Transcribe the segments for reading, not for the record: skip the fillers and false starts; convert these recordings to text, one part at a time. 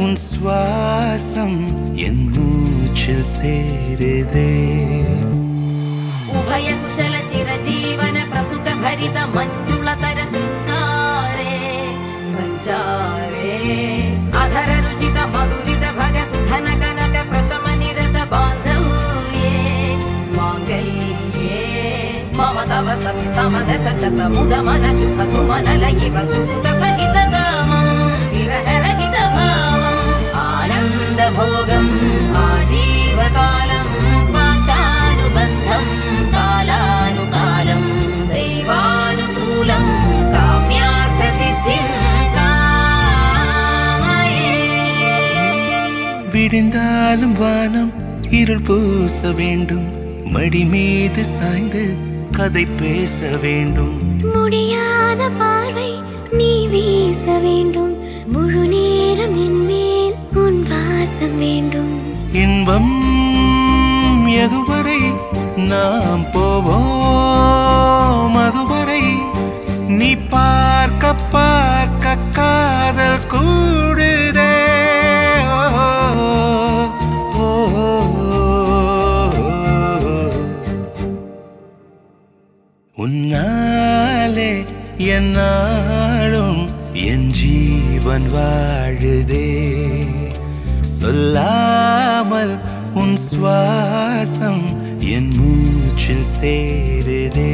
உன் சுவாசம் என் மூச்சில் சேருதே உபய குஷல சிரஜீவன பிரசுக பரித மஞ்சுளதர சிருங்காரே சஞ்சாரே அதர ருச்சித மதுரித भग सुधन कनक प्रशम निरत बांधव्ये मांगल्ये मम तव सति समदश शत मुद मन शुभ सुमन लयिव सुसुत सहित कामं विरह रहित भावं आनंद भोगं आजीवकालं पाशानुबन्धं कालानुकालं दैवानुकूलं काम्यार्थ सिद्धिं விடிந்தாலும் வானம் இருள் பூச வேண்டும் மடி மீது சாய்ந்து கதை பேச வேண்டும் முடியாத பார்வை நீ வீச வேண்டும் முழு நேரம் என் மேல் உன் வாசம் வேண்டும் இன்பம் எதுவரை நாம் போவோம் அதுவரை நீ பார்க்க பார்க்க காதல் கூடுதே உன்னாலே என்னாலும் என் ஜீவன் வாழுதே சொல்லாமல் உன் சுவாசம் என் மூச்சில் சேருதே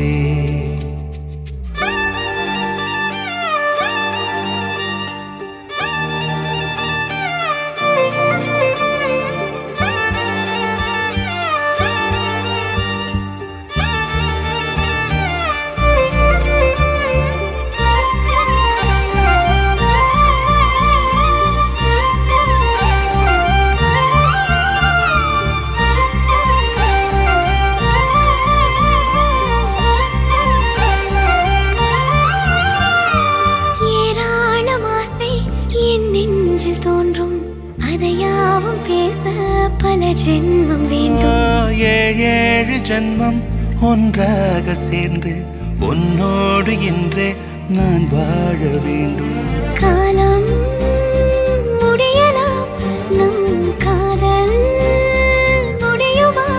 ஜென்மம் வேண்டும் ஏழேழு ஜென்மம் ஒன்றாக சேர்ந்து உன்னோடு இன்றே நான் வாழ வேண்டும் காலம் முடியலாம் நம் காதல் முடியுமா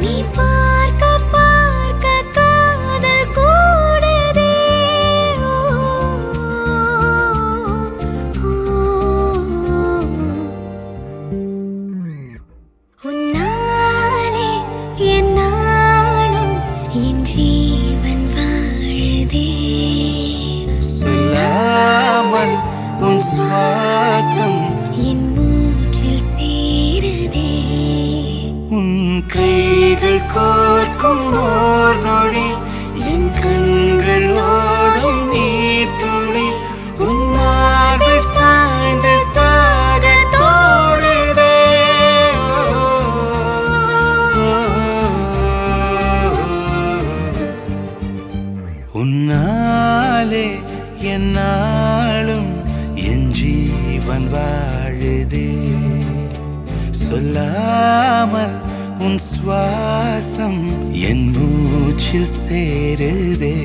நீ பார்க்க பார்க்க காதல் கூடுதே உன்னாலே என்னாலும் என் ஜீவன் வாழுதே சொல்லாமல் உன் சுவாசம் என் மூச்சில் சேருதே உன் கைகள் கோர்க்கும் ஓர் நொடி என் கண்கள் ஓடும் நீர் துளி உன் மார்பில் சாய்ந்து சாக தோடுதே உன்னாலே என்னாலும் என் ஜீவன் வாழுதே சொல்லாமல் உன் சுவாசம் என் மூச்சில் சேருதே